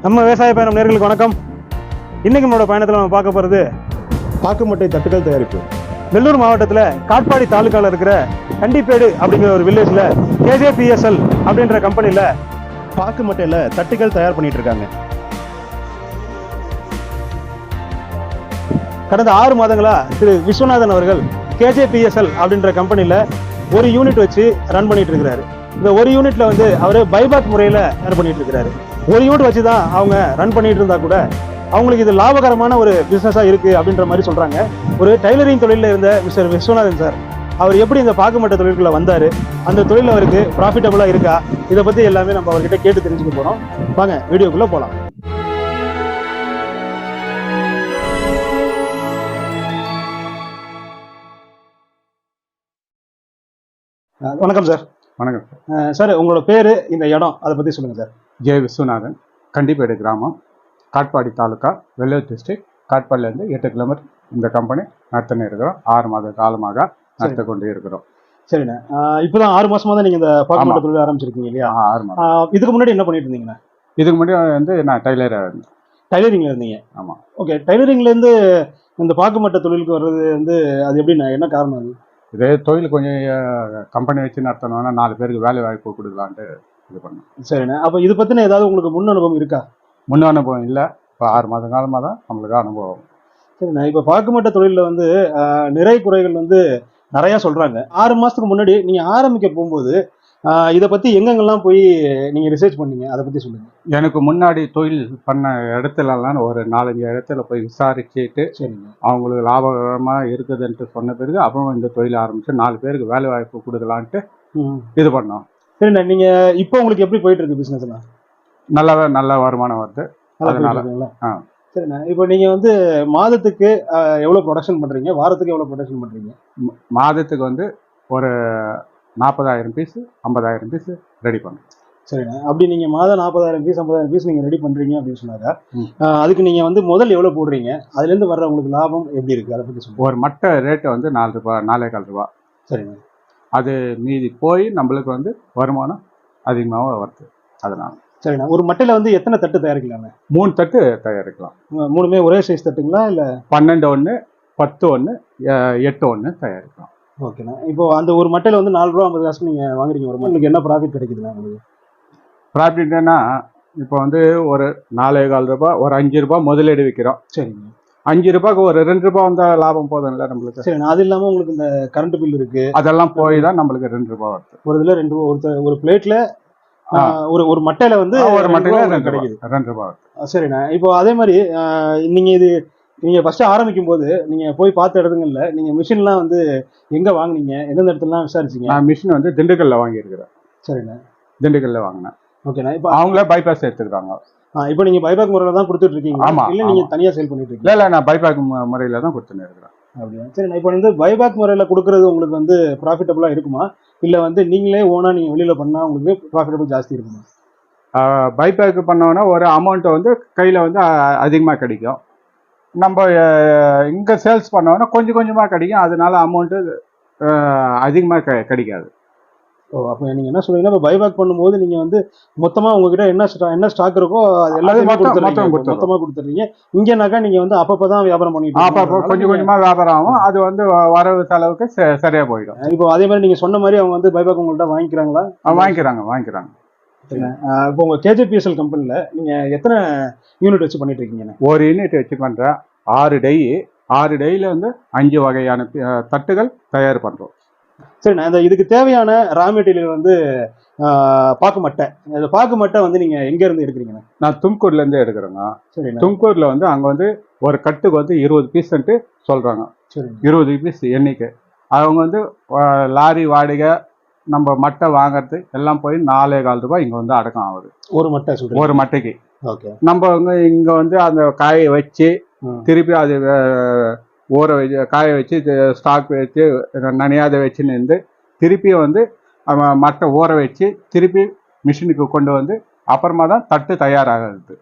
நம்ம விவசாய பயணம் நேயர்களுக்கு வணக்கம். இன்னைக்கு நம்மளோட பயணத்தில் நம்ம பார்க்க போகிறது பாக்குமட்டை தட்டுகள் தயாரிப்பு. நெல்லூர் மாவட்டத்தில் காட்பாடி தாலுக்காவில் இருக்கிற கண்டிப்பேடு அப்படிங்கிற ஒரு வில்லேஜில் கேஜேபிஎஸ்எல் அப்படின்ற கம்பெனியில் பாக்குமட்டையில் தட்டுகள் தயார் பண்ணிட்டு இருக்காங்க. கடந்த 6 மாதங்களா திரு விஸ்வநாதன் அவர்கள் கேஜேபிஎஸ்எல் அப்படின்ற கம்பெனியில் ஒரு யூனிட் வச்சு ரன் பண்ணிட்டு இருக்கிறாரு. இந்த ஒரு யூனிட்ல வந்து அவர் பைபாக் முறையில் ரன் பண்ணிட்டு இருக்கிறாரு. ஒரு யூனிட் வச்சு தான் அவங்க ரன் பண்ணிட்டு இருந்தா கூட அவங்களுக்கு இது லாபகரமான ஒரு பிஸ்னஸாக இருக்குது அப்படின்ற மாதிரி சொல்கிறாங்க. ஒரு டைலரிங் தொழிலில் இருந்த மிஸ்டர் விஸ்வநாதன் சார் அவர் எப்படி இந்த பாக்குமட்டை தொழிலுக்குள்ள வந்தார், அந்த தொழில் அவருக்கு ப்ராஃபிட்டபுளாக இருக்கா, இதை பற்றி எல்லாமே நம்ம அவர்கிட்ட கேட்டு தெரிஞ்சுக்க போகிறோம். வாங்க வீடியோக்குள்ளே போகலாம். வணக்கம் சார். வணக்கம் சார், உங்களோட பேர், இந்த இடம், அதை பற்றி சொல்லுங்கள் சார். ஜே விஸ்வநாதன், கண்டிப்பேடு கிராமம், காட்பாடி தாலுக்கா, வெள்ளூர் டிஸ்ட்ரிக்ட். காட்பாடிலேருந்து 8 கிலோமீட்டர் இந்த கம்பெனி நடத்தினு இருக்கிறோம். 6 மாத காலமாக நடத்தி கொண்டு இருக்கிறோம். சரிண்ணே, இப்போதான் 6 மாசமா தான் நீங்கள் இந்த பாக்குமட்டை தொழில் ஆரம்பிச்சிருக்கீங்க இல்லையா? 6 மாதம். இதுக்கு முன்னாடி என்ன பண்ணிட்டு இருந்தீங்கண்ணா? இதுக்கு முன்னாடி வந்து நான் டைலராக இருந்தேன். டைலரிங்ல இருந்தீங்க? ஆமாம். ஓகே, டைலரிங்லேருந்து இந்த பாக்குமட்டை தொழிலுக்கு வர்றது வந்து அது எப்படிண்ணா, என்ன காரணம் அது? இதே தொழில் கொஞ்சம் கம்பெனி வச்சு நடத்தணும்னா 4 பேருக்கு வேலை வாய்ப்பு கொடுக்கலான்ட்டு இது பண்ணேன். சரிண்ணே, அப்போ இது பற்றின ஏதாவது உங்களுக்கு முன் அனுபவம் இருக்கா? முன் அனுபவம் இல்லை, இப்போ 6 மாத காலமாக தான் நம்மளுக்கு அனுபவம். சரிண்ணா, இப்போ பாக்குமட்டை தொழிலில் வந்து நிறை குறைகள் வந்து நிறையா சொல்கிறாங்க. 6 மாதத்துக்கு முன்னாடி நீங்கள் ஆரம்பிக்க போகும்போது இதை பற்றி எங்கெங்கெல்லாம் போய் நீங்கள் ரிசர்ச் பண்ணீங்க, அதை பற்றி சொல்லுங்கள். எனக்கு முன்னாடி தொழில் பண்ண இடத்துலலாம் ஒரு 4-5 இடத்துல போய் விசாரிச்சுட்டு சரிங்க அவங்களுக்கு லாபகரமாக இருக்குதுன்ட்டு சொன்ன பிறகு அப்புறம் இந்த தொழில் ஆரம்பித்து 4 பேருக்கு வேலை வாய்ப்பு கொடுக்கலான்ட்டு இது பண்ணோம். சரிண்ணா, நீங்கள் இப்போ உங்களுக்கு எப்படி போயிட்டு இருக்கு பிஸ்னஸ்லாம்? நல்ல வருமானம் வருது. அதனால சரிண்ணா, இப்போ நீங்கள் வந்து மாதத்துக்கு எவ்வளோ ப்ரொடக்ஷன் பண்ணுறீங்க, வாரத்துக்கு எவ்வளோ ப்ரொடக்ஷன் பண்ணுறீங்க? மாதத்துக்கு வந்து ஒரு 40,000 பீஸ் 50,000 பீஸ் ரெடி பண்ணும். சரிண்ணா, அப்படி நீங்கள் மாதம் 40,000 பீஸ் 50,000 பீஸ் நீங்கள் ரெடி பண்ணுறீங்க அப்படின்னு சொன்னாக்கா அதுக்கு நீங்கள் வந்து முதல் எவ்வளோ போடுறீங்க, அதுலேருந்து வர்ற உங்களுக்கு லாபம் எப்படி இருக்குது, அதை பற்றி சொல்லுங்கள். ஒரு மட்டை ரேட்டு வந்து 4 ரூபாய் 4,4 ரூபா. சரிண்ணா, அது மீதி போய் நம்மளுக்கு வந்து வருமானம் அதிகமாக வருது. அதனால சரிண்ணா, ஒரு மட்டையில் வந்து எத்தனை தட்டு தயாரிக்கலாங்க? 3 தட்டு தயாரிக்கலாம். 3மே ஒரே சைஸ் தட்டுங்களா இல்லை 12 ஒன்று 10 ஒன்று 8 ஒன்று தயாரிக்கலாம்? ஓகேண்ணா, இப்போ அந்த ஒரு மட்டையில் வந்து 4 ரூபா 50 காசு நீங்கள் வாங்குறீங்க, ஒரு உங்களுக்கு என்ன ப்ராஃபிட் கிடைக்குதுண்ணா உங்களுக்கு? ப்ராஃபிட்னா இப்போ வந்து ஒரு 4,4 ரூபா, ஒரு 5 ரூபா முதலீடு விற்கிறோம். சரிங்க, 5 ரூபாய்க்கு ஒரு 2 ரூபா வந்தால் லாபம் போதும்ல நம்மளுக்கு. சரிண்ணா, அது இல்லாமல் உங்களுக்கு இந்த கரண்ட் பில் இருக்கு, அதெல்லாம் போய் தான் நம்மளுக்கு 2 ரூபா வருது. ஒரு இதில் 2 ரூபா, ஒரு பிளேட்ல ஒரு மட்டையில வந்து ஒரு மட்டையில கிடைக்குது 2 ரூபா. சரிண்ணா, இப்போ அதே மாதிரி நீங்கள் ஃபர்ஸ்ட் ஆரம்பிக்கும் போது நீங்கள் போய் பார்த்த இடத்துங்கள்ல நீங்கள் மிஷின்லாம் வந்து எங்கே வாங்கினீங்க, எந்தெந்த இடத்துலலாம் விசாரிச்சிங்க? நான் மிஷின் வந்து திண்டுக்கல்ல வாங்கியிருக்கிறேன். சரிண்ணா, திண்டுக்கல்ல வாங்கினேன். ஓகேண்ணா, இப்போ அவங்களே பைபாஸ் எடுத்துக்கிறாங்க. இப்போ நீங்கள் பைபாக் முறையில் தான் கொடுத்துட்டு இருக்கீங்க? ஆமாம். இல்லை நீங்கள் தனியாக சேல் பண்ணிட்டு இருக்கீங்க? இல்லை, நான் பைபாக் முறையில் தான் கொடுத்துன்னு இருக்கிறேன். அப்படியா? சரிண்ணா, இப்போ வந்து பைபாக் முறையில் கொடுக்குறது உங்களுக்கு வந்து ப்ராஃபிட்டபுளாக இருக்குமா, இல்லை வந்து நீங்களே ஓனாக நீங்கள் வெளியில் பண்ணால் உங்களுக்கு ப்ராஃபிட்டபுள் ஜாஸ்தி இருக்குமா? பைபாக் பண்ணோன்னா ஒரு அமௌண்ட்டை வந்து கையில் வந்து அதிகமாக கிடைக்கும். நம்ம இங்கே சேல்ஸ் பண்ணோன்னா கொஞ்சம் கொஞ்சமாக கிடைக்கும். அதனால அமௌண்ட்டு அதிகமாக கிடைக்காது. ஓ, அப்போ நீங்கள் என்ன சொல்றீங்கன்னா, இப்போ பைபாக் பண்ணும்போது நீங்கள் வந்து மொத்தமாக உங்ககிட்ட என்ன ஸ்டாக் இருக்கோ அது எல்லாத்தையும் மொத்தமாக கொடுத்துட்றீங்க. இங்கேனாக்கா நீங்கள் வந்து அப்பப்போ தான் வியாபாரம் பண்ணிட்டு அப்போ கொஞ்சம் கொஞ்சமாக வியாபாரம் ஆகும். அது வந்து வரவு செலவுக்கு சரியாக போயிடும். இப்போ அதே மாதிரி நீங்கள் சொன்ன மாதிரி அவங்க வந்து பைபாக் உங்கள்கிட்ட வாங்கிக்கிறாங்களா? வாங்கிக்கிறாங்க. இப்போ உங்கள் கேஜேபிஎஸ்எல் கம்பெனியில் நீங்கள் எத்தனை யூனிட் வச்சு பண்ணிட்டு இருக்கீங்க? ஒரு யூனிட் வச்சு பண்ணுறேன். 6 டேயில் வந்து 5 வகையான தட்டுகள் தயார் பண்ணுறோம். சரிண்ணா, இதுக்கு தேவையான ரா மெட்டீரியல் வந்து பாக்குமட்டை. இந்த பாக்குமட்டை வந்து நீங்கள் எங்கேருந்து எடுக்கிறீங்கண்ணா? நான் தும்கூர்லேருந்து எடுக்கிறேங்க. சரி, தும்கூரில் வந்து அங்கே வந்து ஒரு கட்டுக்கு வந்து 20 பீஸ்ன்ட்டு சொல்கிறாங்க. சரி, 20 பீஸ் எண்ணிக்கை. அவங்க வந்து லாரி வாடகை நம்ம மட்டை வாங்கிறது எல்லாம் போய் 4,4 ரூபாய் இங்கே வந்து அடக்கம் ஆகுது ஒரு மட்டைக்கு. ஓகே, நம்ம இங்கே வந்து அந்த காயை வச்சு திருப்பி அது ஊற வச்சு காய வச்சு ஸ்டாக் வச்சு நனையாத வச்சுன்னு இருந்து திருப்பி வந்து மட்டை ஊற வச்சு திருப்பி மிஷினுக்கு கொண்டு வந்து அப்புறமா தான் தட்டு தயாராகுது.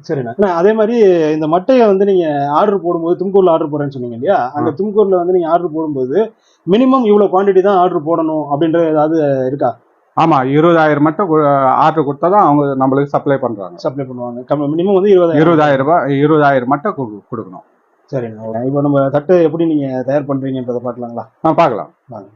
சரிண்ணா, அதே மாதிரி இந்த மட்டையை வந்து நீங்கள் ஆர்டர் போடும்போது, தும்கூரில் ஆர்டர் போடுறேன்னு சொன்னீங்க இல்லையா, அந்த தும்கூரில் வந்து நீங்கள் ஆர்டர் போடும்போது மினிமம் இவ்வளோ குவான்டிட்டி தான் ஆர்டர் போடணும் அப்படின்றது ஏதாவது இருக்கா? ஆமாம், 20,000 மட்டும் ஆர்டர் கொடுத்தா தான் அவங்க நம்மளுக்கு சப்ளை பண்ணுவாங்க. மினிமம் வந்து 20,000 மட்டும் கொடுக்கணும். சரிண்ணா. இப்போ நம்ம தட்டு எப்படி நீங்க தயார் பண்றீங்கன்றதை பார்க்கலாங்களா? பார்க்கலாம் வாங்க.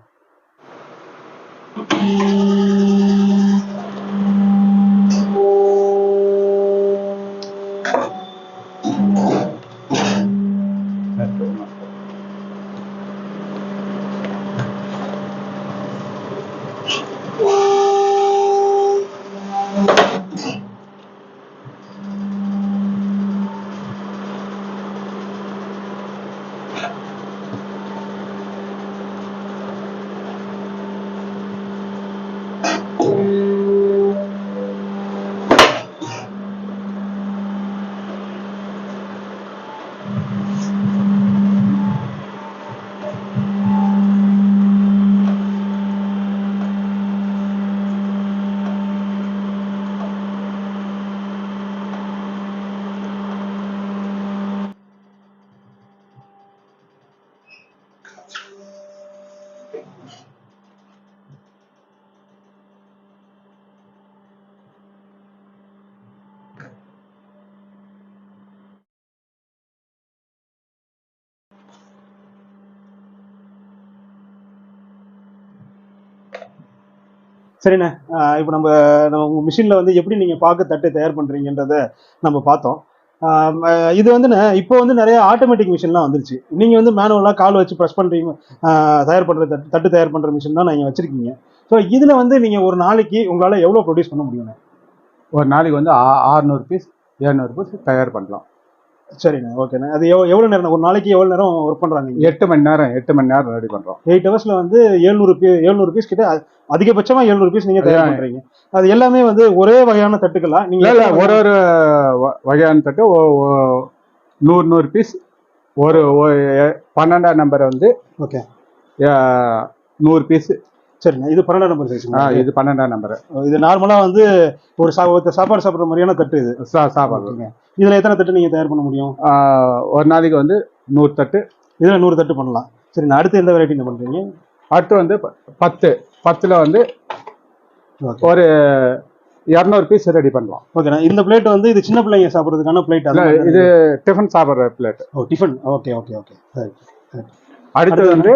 சரிண்ணே. இப்போ நம்ம உங்கள் மிஷினில் வந்து எப்படி நீங்கள் பாக்கு தட்டு தயார் பண்ணுறீங்கன்றத நம்ம பார்த்தோம். இது வந்துண்ணே இப்போ வந்து நிறைய ஆட்டோமேட்டிக் மிஷின்லாம் வந்துருச்சு. நீங்கள் வந்து மேனுவலாக கால் வச்சு ப்ரெஸ் பண்ணுறீங்க, தயார் பண்ணுற தட்டு தயார் பண்ணுற மிஷின் தான் நீங்கள் வச்சுருக்கீங்க. ஸோ இதில் வந்து நீங்கள் ஒரு நாளைக்கு உங்களால் எவ்வளோ ப்ரொடியூஸ் பண்ண முடியுண்ணே? ஒரு நாளைக்கு வந்து 600 பீஸ் 700 பீஸ் தயார் பண்ணலாம். சரிண்ணே, ஓகேண்ணே. அது எவ்வளோ நேரம், ஒரு நாளைக்கு எவ்வளோ நேரம் ஒர்க் பண்ணுறாங்க? 8 மணி நேரம் ரெடி பண்ணுறோம். 8 ஹவர்ஸில் வந்து 700 பீஸ் கிட்ட, அதிகபட்சமாக 700 பீஸ் நீங்கள் தயார் பண்ணுறீங்க. அது எல்லாமே வந்து ஒரே வகையான தட்டுகளா? நீங்கள் ஒரு வகையான தட்டு 100 பீஸ். ஒரு 12ஆம் நம்பர் வந்து ஓகே 100 பீஸ். சரிண்ணா. இது 12ஆம் நம்பர் சைஸ். இது 12ஆம் நம்பர். இது நார்மலாக வந்து ஒரு சாப்பாடு சாப்பிட்ற மாதிரியான தட்டு இது. சாப்பாடு. இதில் எத்தனை தட்டு நீங்கள் தயார் பண்ண முடியும்? ஒரு நாளைக்கு வந்து 100 தட்டு. இதில் 100 தட்டு பண்ணலாம். சரிண்ணா. அடுத்து எந்த வெரைட்டி பண்ணுறீங்க? அடுத்து வந்து 10ல் வந்து ஒரு 200 பீஸ் ரெடி பண்ணலாம். ஓகேண்ணா. இந்த பிளேட் வந்து இது சின்ன பிள்ளைங்க சாப்பிட்றதுக்கான பிளேட்? இது டிஃபன் சாப்பிட்ற பிளேட். ஓ, டிஃபன். Okay okay okay. சரி. அடுத்தது வந்து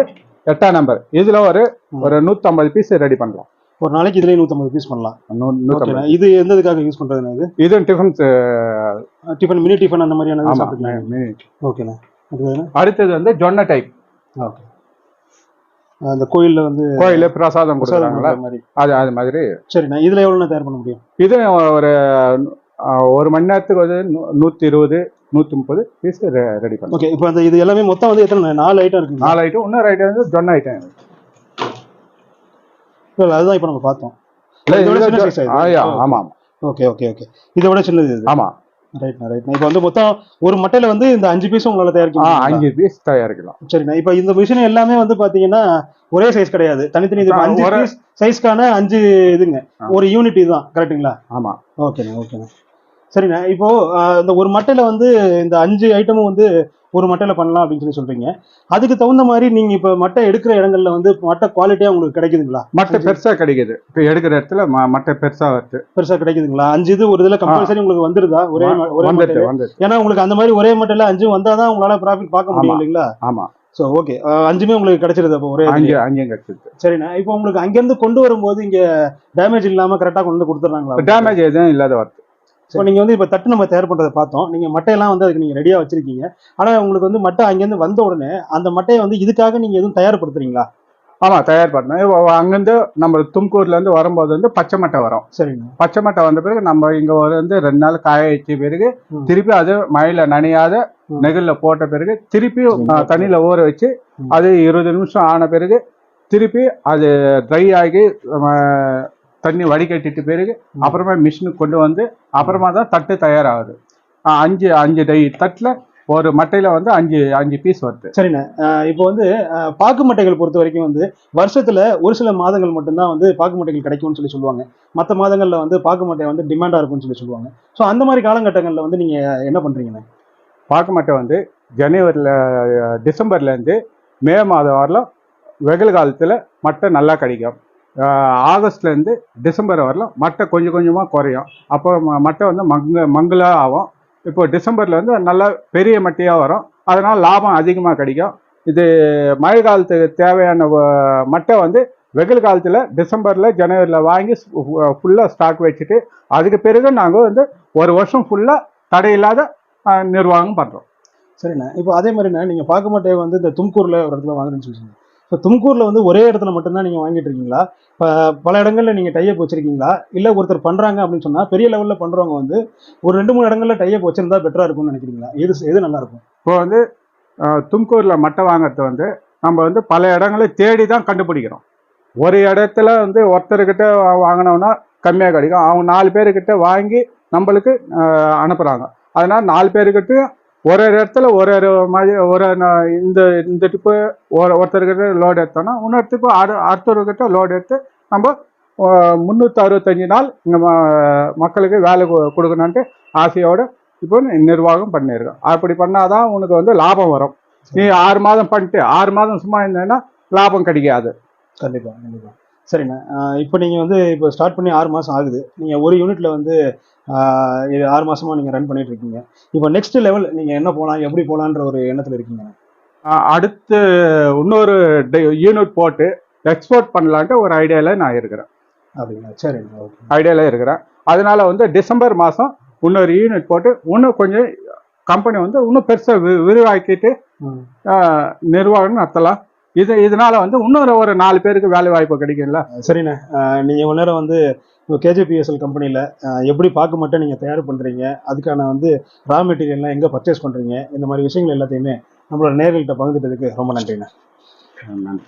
8ஆம் நம்பர். இதில் ஒரு 150 பீஸ் ரெடி பண்ணலாம். ஒரு நாளைக்கு இதுலேயே 150 பீஸ் பண்ணலாம். இது எந்த இதுக்காக யூஸ் பண்ணுறதுண்ணா? இது டிஃபன், மினி டிஃபன் அந்த மாதிரியான. ஓகேண்ணா. அடுத்தது வந்து ஜொன்ன டைப். ஓகே. அந்த கோயிலில் வந்து பிரசாதம் கொடுக்குறாங்களா அது மாதிரி. சரிண்ணா. இதில் எவ்வளோ தயார் பண்ண முடியும்? இது ஒரு மணி நேரத்துக்கு வந்து 120 130 பீஸ் ரெடி பண்ணலாம். ஓகே. இப்போ இது எல்லாமே மொத்தம் வந்து எத்தனை 4 ஐட்டம் இருக்கு? 4 ஐட்டம். இன்னொரு ஐட்டம் வந்து ஜொன்ன ஐட்டம். இல்லை, அதுதான் இப்போ நம்ம பார்த்தோம். ஆமாம். Okay okay okay. இதை விட சின்னது இது. ஆமாம். ரைட்ண்ணா ரைட்ண்ணா. இப்போ வந்து மொத்தம் ஒரு மட்டையில் வந்து இந்த 5 பீஸும் உங்களால் தயாரிக்கலாம்? 5 பீஸ் தயாரிக்கலாம். சரிண்ணா. இப்போ இந்த மிஷின் எல்லாமே வந்து பார்த்தீங்கன்னா ஒரே சைஸ் கிடையாது, தனித்தனி. 5 பீஸ் சைஸ்க்கான 5 இதுங்க, ஒரு யூனிட் இதுதான், கரெக்டுங்களா? ஆமாம். ஓகேண்ணா ஓகேண்ணா. சரிண்ணா. இப்போ இந்த ஒரு மட்டையில் வந்து இந்த 5 ஐட்டமும் வந்து ஒரு மட்டையில் பண்ணலாம் அப்படின்னு சொல்றீங்க. அதுக்கு தகுந்த மாதிரி நீங்க இப்போ மட்டை எடுக்கிற இடங்கள்ல வந்து மட்டை குவாலிட்டியா உங்களுக்கு கிடைக்குதுங்களா? மட்டை பெருசா கிடைக்குது. இப்போ எடுக்கிற இடத்துல மட்டை பெருசா கிடைக்குதுங்களா? 5 இது ஒரு இதுல கம்பல்சரி உங்களுக்கு வந்துருதா? ஒரே ஏன்னா உங்களுக்கு அந்த மாதிரி ஒரே மட்டையில 5 வந்தாதான் உங்களால ப்ராஃபிட் பார்க்க முடியும் இல்லைங்களா? ஆமா. So okay. 5மே உங்களுக்கு கிடைச்சிருது அப்போ ஒரே அங்கேயும் கிடைச்சிருது. சரிண்ணா. இப்போ உங்களுக்கு அங்கேருந்து கொண்டு வரும்போது இங்க டேமேஜ் இல்லாம கரெக்டாக கொண்டு கொடுத்துட்றாங்களா? டேமேஜ் எதுவும் இல்லாத வருது. இப்போ நீங்கள் வந்து இப்போ தட்டு நம்ம தயார் பண்ணுறதை பார்த்தோம். நீங்கள் மட்டையெல்லாம் வந்து அதுக்கு நீங்கள் ரெடியாக வச்சிருக்கீங்க. ஆனால் உங்களுக்கு வந்து மட்டை அங்கேருந்து வந்த உடனே அந்த மட்டையை வந்து இதுக்காக நீங்கள் எதுவும் தயார்படுத்துறீங்களா? ஆமாம், தயார் பண்ணேன். அங்கேருந்து நம்ம தும்கூர்லேருந்து வரும்போது வந்து பச்சை மட்டை வரும். சரிங்க. பச்சை மட்டை வந்த பிறகு நம்ம இங்கே வந்து 2 நாள் காய வச்ச பிறகு திருப்பி அது மழையில் நனையாத நெகிழில் போட்ட பிறகு திருப்பி தண்ணியில் ஊற வச்சு அது 20 நிமிஷம் ஆன பிறகு திருப்பி அது ட்ரை ஆகி தண்ணி வடிகட்டிட்டு பிறகு அப்புறமா மிஷினுக்கு கொண்டு வந்து அப்புறமா தான் தட்டு தயாராகுது. 5 டை தட்டில் ஒரு மட்டையில் வந்து 5 பீஸ் வருது. சரிண்ணே. இப்போ வந்து பாக்கு மட்டைகள் பொறுத்த வரைக்கும் வந்து வருஷத்துல ஒரு சில மாதங்கள் மட்டும்தான் வந்து பாக்கு மட்டைகள் கிடைக்கும்னு சொல்லுவாங்க. மற்ற மாதங்களில் வந்து பாக்கு மட்டை வந்து டிமாண்டாக இருக்கும்னு சொல்லுவாங்க. ஸோ அந்த மாதிரி காலகட்டங்களில் வந்து நீங்கள் என்ன பண்ணுறீங்கண்ணே? பாக்கு மட்டை வந்து டிசம்பர்லேருந்து மே மாதம் வரலாம் வெயில் காலத்தில் மட்டை நல்லா கிடைக்கும். ஆகஸ்ட்லேருந்து டிசம்பர் வரலாம் மட்டை கொஞ்சம் கொஞ்சமாக குறையும். அப்போ மட்டை வந்து மங்கலாக ஆகும். இப்போ டிசம்பரில் வந்து நல்லா பெரிய மட்டையாக வரும். அதனால் லாபம் அதிகமாக கிடைக்கும். இது மழை காலத்துக்கு தேவையான மட்டை வந்து வெயில் காலத்தில் டிசம்பரில் ஜனவரியில் வாங்கி ஃபுல்லாக ஸ்டாக் வச்சுட்டு அதுக்கு பிறகு நாங்கள் வந்து ஒரு வருஷம் ஃபுல்லாக தடையில்லாத நிர்வாகம் பண்ணுறோம். சரிண்ணா. இப்போ அதே மாதிரிண்ணா நீங்கள் பாக்கு மட்டையை வந்து இந்த தும்கூரில் ஒரு இடத்துல வாங்குறேன்னு சொல்லிங்க. இப்போ தும்கூரில் வந்து ஒரே இடத்துல மட்டும்தான் நீங்கள் வாங்கிட்டு இருக்கீங்களா? இப்போ பல இடங்களில் நீங்கள் டைப் வச்சிருக்கீங்களா? இல்லை ஒருத்தர் பண்ணுறாங்க அப்படின்னு சொன்னால் பெரிய லெவலில் பண்ணுறவங்க வந்து ஒரு 2-3 இடங்களில் டைப் வச்சிருந்தா பெட்டராக இருக்கும்னு நினைக்கிறீங்களா? எது நல்லா இருக்கும்? இப்போ வந்து தும்கூரில் மட்டை வாங்குறது வந்து நம்ம வந்து பல இடங்களை தேடி தான் கண்டுபிடிக்கிறோம். ஒரு இடத்துல வந்து ஒருத்தர்கிட்ட வாங்கினோம்னா கம்மியாக கிடைக்கும். அவங்க 4 பேர்கிட்ட வாங்கி நம்மளுக்கு அனுப்புகிறாங்க. அதனால் 4 பேர்கிட்ட ஒரு இடத்துல ஒரு மாதிரி இந்த டிப்பு ஒருத்தர்கிட்ட லோடு எடுத்தோம்னா இன்னொருத்துக்கு அடுத்தவர்கிட்ட லோடு எடுத்து நம்ம 365 நாள் இங்கே மக்களுக்கு வேலை கொடுக்கணுன்ட்டு ஆசையோடு இப்போ நிர்வாகம் பண்ணியிருக்கோம். அப்படி பண்ணாதான் உனக்கு வந்து லாபம் வரும். நீ 6 மாதம் பண்ணிட்டு 6 மாதம் சும்மா இருந்தேன்னா லாபம் கிடைக்காது. கண்டிப்பாக. சரிண்ணா. இப்போ நீங்கள் வந்து இப்போ ஸ்டார்ட் பண்ணி 6 மாதம் ஆகுது. நீங்கள் ஒரு யூனிட்டில் வந்து இது 6 மாதமாக நீங்கள் ரன் பண்ணிட்டு இருக்கீங்க. இப்போ நெக்ஸ்ட் லெவல் நீங்கள் என்ன போகலாம், எப்படி போகலான்ற ஒரு எண்ணத்தில் இருக்கீங்க? அடுத்து இன்னொரு யூனிட் போட்டு எக்ஸ்போர்ட் பண்ணலான்ட்டு ஒரு ஐடியாவில் நான் இருக்கிறேன். அப்படிங்களா? சரிண்ணா. ஓகே. ஐடியாவில் இருக்கிறேன். அதனால வந்து டிசம்பர் மாதம் இன்னொரு யூனிட் போட்டு இன்னும் கொஞ்சம் கம்பெனி வந்து இன்னும் பெருசாக விரிவாக்கிட்டு நிர்வாகம் நடத்தலாம். இதனால வந்து இன்னொரு ஒரு 4 பேருக்கு வேலை வாய்ப்பு கிடைக்கும்ல. சரிண்ணே. நீங்கள் இவ்வளோ நேரம் வந்து இப்போ கேஜேபிஎஸ்எல் கம்பெனியில் எப்படி பாக்கு மட்டும் நீங்கள் தயார் பண்ணுறீங்க, அதுக்கான வந்து ரா மெட்டீரியல்லாம் எங்கே பர்ச்சேஸ் பண்ணுறீங்க, இந்த மாதிரி விஷயங்கள் எல்லாத்தையுமே நம்மளோட நேயர்கள்ட்ட பகிர்ந்துட்டதுக்கு ரொம்ப நன்றிண்ணே. நன்றி.